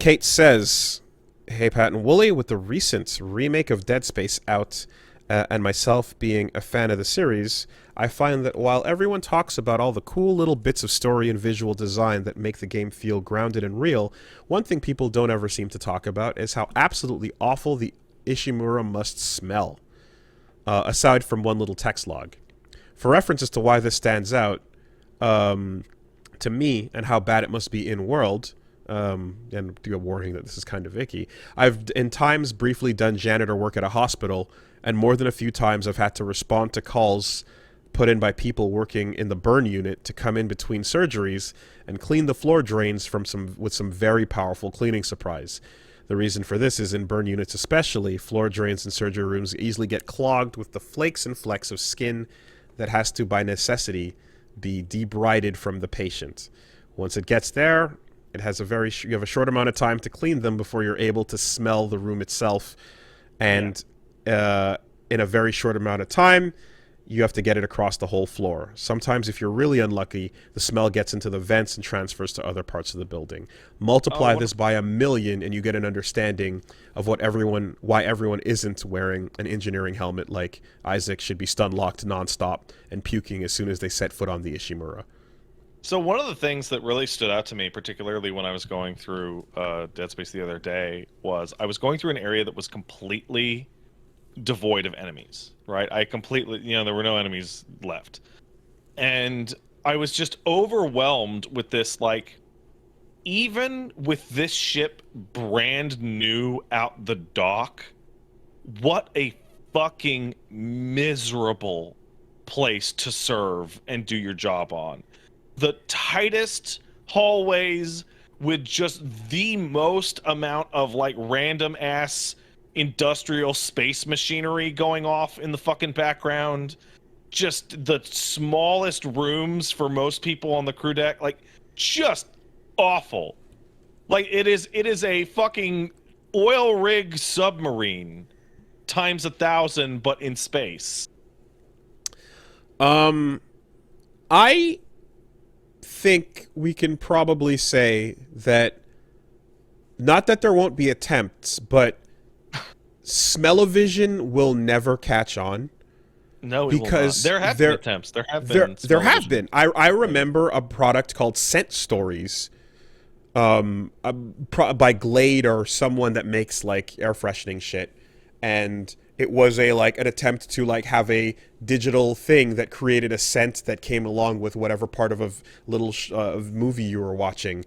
Kate says, "Hey Pat and Wooly, with the recent remake of Dead Space out, and myself being a fan of the series, I find that while everyone talks about all the cool little bits of story and visual design that make the game feel grounded and real, one thing people don't ever seem to talk about is how absolutely awful the Ishimura must smell, aside from one little text log. For reference as to why this stands out to me and how bad it must be in world, and do a warning that this is kind of icky, I've in times briefly done janitor work at a hospital, and more than a few times I've had to respond to calls put in by people working in the burn unit to come in between surgeries and clean the floor drains with some very powerful cleaning supplies. The reason for this is in burn units especially, floor drains in surgery rooms easily get clogged with the flakes and flecks of skin that has to, by necessity, be debrided from the patient. Once it gets there, it has you have a short amount of time to clean them before you're able to smell the room itself, and in a very short amount of time, you have to get it across the whole floor. Sometimes, if you're really unlucky, the smell gets into the vents and transfers to other parts of the building. Multiply this by 1,000,000, and you get an understanding of why everyone isn't wearing an engineering helmet like Isaac should be stun locked nonstop and puking as soon as they set foot on the Ishimura. So one of the things that really stood out to me, particularly when I was going through Dead Space the other day, was I was going through an area that was completely devoid of enemies, right? There were no enemies left. And I was just overwhelmed with this, like, even with this ship brand new out the dock, what a fucking miserable place to serve and do your job on. The tightest hallways with just the most amount of, like, random ass industrial space machinery going off in the fucking background. Just the smallest rooms for most people on the crew deck. Like, just awful. Like, it is a fucking oil rig submarine times 1,000, but in space. I think we can probably say that, not that there won't be attempts, but smell-o-vision will never catch on. No, because there have been attempts. There have been. There have been. I remember a product called Scent Stories, by Glade or someone that makes like air freshening shit, and it was an attempt to like have a digital thing that created a scent that came along with whatever part of a little movie you were watching,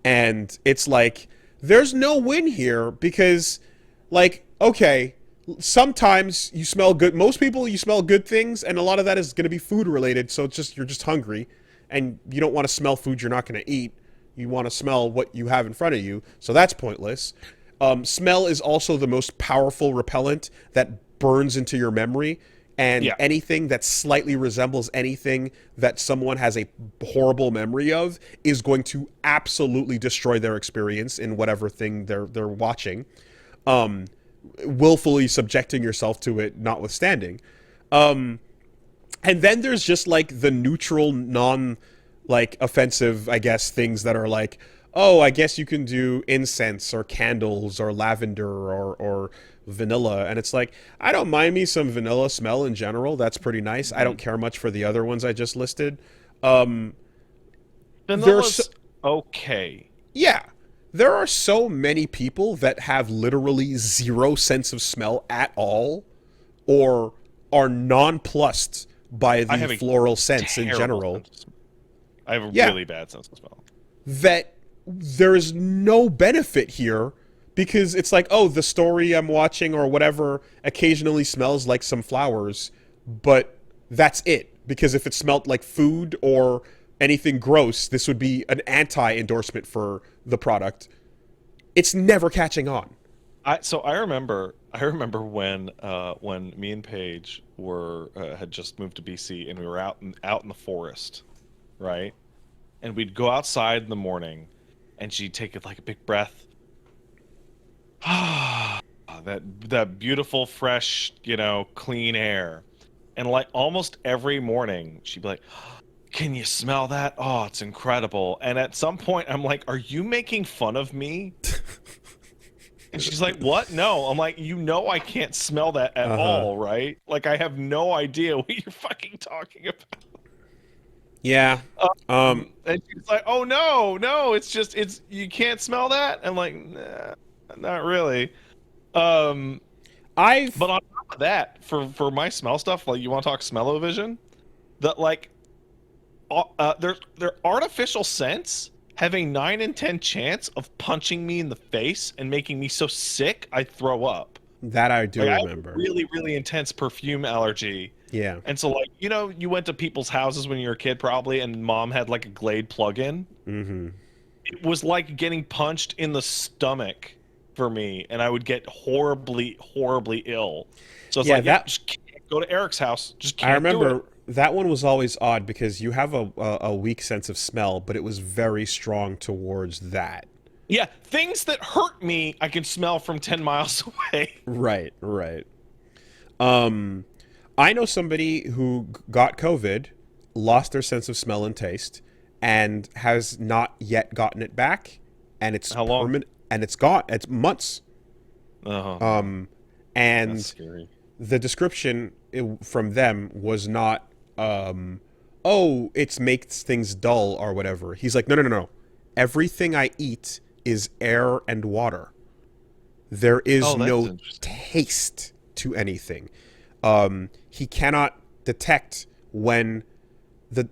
and it's like there's no win here because, like, okay, sometimes you smell good. Most people, you smell good things, and a lot of that is going to be food related. So it's just, you're just hungry, and you don't want to smell food you're not going to eat. You want to smell what you have in front of you. So that's pointless. Smell is also the most powerful repellent that burns into your memory. And anything that slightly resembles anything that someone has a horrible memory of is going to absolutely destroy their experience in whatever thing they're watching. Willfully subjecting yourself to it notwithstanding. And then there's just like the neutral, like offensive, I guess, things that are like, oh, I guess you can do incense or candles or lavender or vanilla. And it's like, I don't mind me some vanilla smell in general. That's pretty nice. I don't care much for the other ones I just listed. Vanilla's okay. Yeah. There are so many people that have literally zero sense of smell at all, or are nonplussed by the floral scents in general. I have a really bad sense of smell. That there is no benefit here because it's like, oh, the story I'm watching or whatever occasionally smells like some flowers, but that's it. Because if it smelled like food or anything gross, this would be an anti-endorsement for the product. It's never catching on. I remember when me and Paige had just moved to BC and we were out in the forest, right? And we'd go outside in the morning, and she'd take like a big breath. that beautiful, fresh, clean air. And like almost every morning, she'd be like, "Can you smell that? Oh, it's incredible." And at some point, I'm like, "Are you making fun of me? And she's like, "What? No." I'm like, "You know I can't smell that at Uh-huh. all, right? Like I have no idea what you're fucking talking about." Yeah. Um, And she's like, "Oh no, no, it's just it's you can't smell that." I'm like, "Nah, not really." Um, I've but on top of that, for my smell stuff, like you want to talk smell-o-vision, that like their artificial scents have a 9 in 10 chance of punching me in the face and making me so sick I throw up. that I do Like I have a remember. really, really intense perfume allergy. Yeah. And so like, you went to people's houses when you were a kid probably and mom had like a Glade plug-in. Mm-hmm. It was like getting punched in the stomach for me and I would get horribly, horribly ill. So it's Yeah, like, yep, that just can't go to Eric's house. Just I can't do it. remember that one was always odd because you have a weak sense of smell, but it was very strong towards that. Yeah, things that hurt me, I can smell from 10 miles away. Right, right. Um, I know somebody who got COVID, lost their sense of smell and taste, and has not yet gotten it back, and it's How long? permanent, and it's gone. It's months. Oh no, Um, that's and scary. the description from them was not, oh, it makes things dull or whatever. He's like, no, no, no, no. Everything I eat is air and water. There is Oh, that's no interesting. taste to anything. He cannot detect when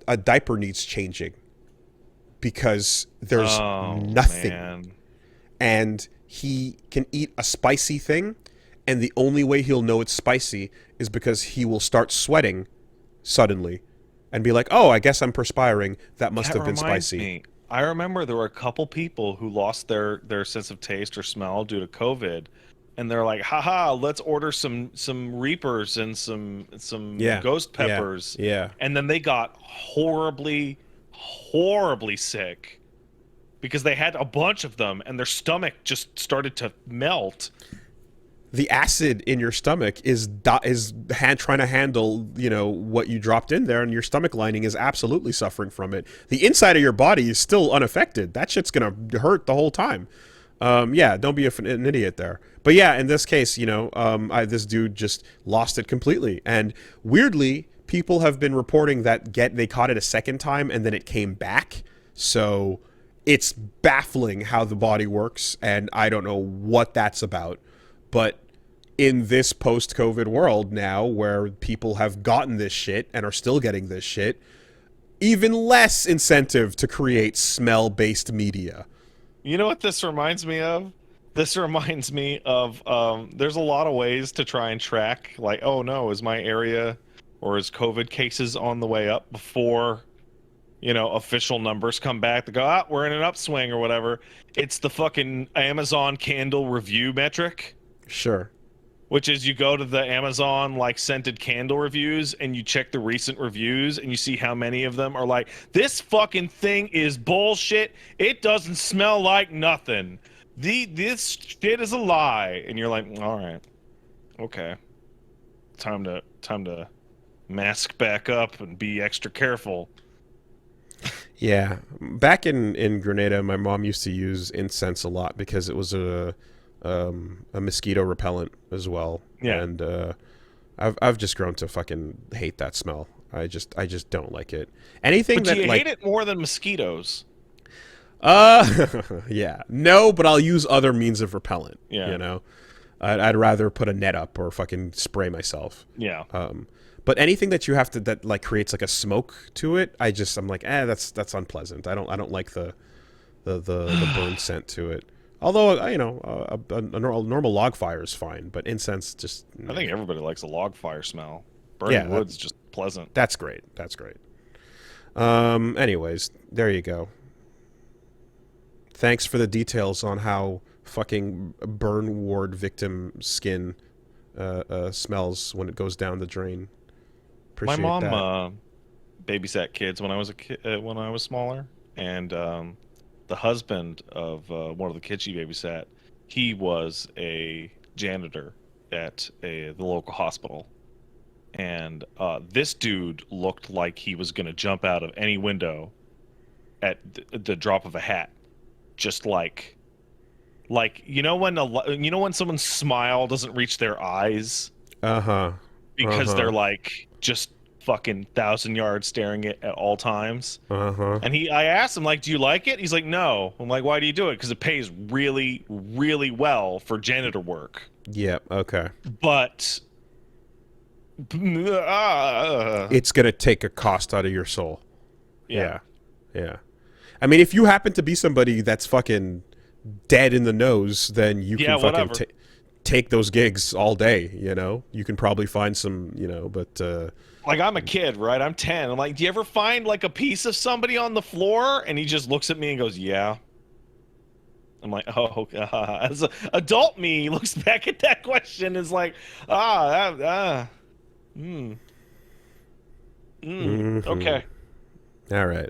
a diaper needs changing because there's Oh nothing. man. And he can eat a spicy thing, and the only way he'll know it's spicy is because he will start sweating suddenly and be like, "Oh, I guess I'm perspiring. That must That have been reminds spicy." me. I remember there were a couple people who lost their sense of taste or smell due to COVID, and they're like, "Haha, let's order some Reapers and some Yeah, ghost yeah, peppers," yeah. and then they got horribly, horribly sick because they had a bunch of them and their stomach just started to melt. The acid in your stomach is trying to handle what you dropped in there, and your stomach lining is absolutely suffering from it. The inside of your body is still unaffected. That shit's gonna hurt the whole time. Yeah, don't be an idiot there. But yeah, in this case, this dude just lost it completely, and weirdly, people have been reporting that they caught it a second time and then it came back. So it's baffling how the body works, and I don't know what that's about. But in this post-COVID world now, where people have gotten this shit and are still getting this shit, even less incentive to create smell-based media. You know what this reminds me of? This reminds me of there's a lot of ways to try and track like, oh no, is my area or is COVID cases on the way up before, official numbers come back to go, we're in an upswing or whatever. It's the fucking Amazon candle review metric, Sure. which is you go to the Amazon like scented candle reviews and you check the recent reviews and you see how many of them are like, this fucking thing is bullshit. It doesn't smell like nothing. This shit is a lie. And you're like, all right, okay, time to mask back up and be extra careful. Yeah. Back in Grenada, my mom used to use incense a lot because it was a mosquito repellent as well. Yeah, And I've just grown to fucking hate that smell. I just don't like it. Anything but do that you hate like it more than mosquitoes? yeah. No, but I'll use other means of repellent, Yeah, I'd rather put a net up or fucking spray myself. yeah. But anything that you have to that like creates like a smoke to it, I'm like, that's unpleasant. I don't like the burn scent to it. Although a normal log fire is fine, but incense just I think everybody likes a log fire smell. yeah, Burning wood's just pleasant. that's great. That's great. Anyways, there you go. Thanks for the details on how fucking burn ward victim skin smells when it goes down the drain. My Appreciate mom that. babysat kids when I was a kid, when I was smaller, and the husband of one of the kids she babysat, he was a janitor at the local hospital, and this dude looked like he was gonna jump out of any window at the drop of a hat, just like Like, you know when someone's smile doesn't reach their eyes Uh-huh. because they're Uh-huh. like just fucking 1,000 yards staring at all times. Uh-huh. And I asked him like, "Do you like it?" He's like, "No." I'm like, "Why do you do it?" Because it pays really, really well for janitor work. Yep, okay. But It's gonna take a cost out of your soul. yeah, Yeah. Yeah. I mean, if you happen to be somebody that's fucking dead in the nose, then you yeah, can fucking whatever. take those gigs all day, you know? You can probably find some, but Like I'm a kid, right? I'm 10. I'm like, "Do you ever find like a piece of somebody on the floor?" And he just looks at me and goes, "Yeah." I'm like, "Oh, as a adult me looks back at that question is like, ah, hmm, mhm. okay." All right.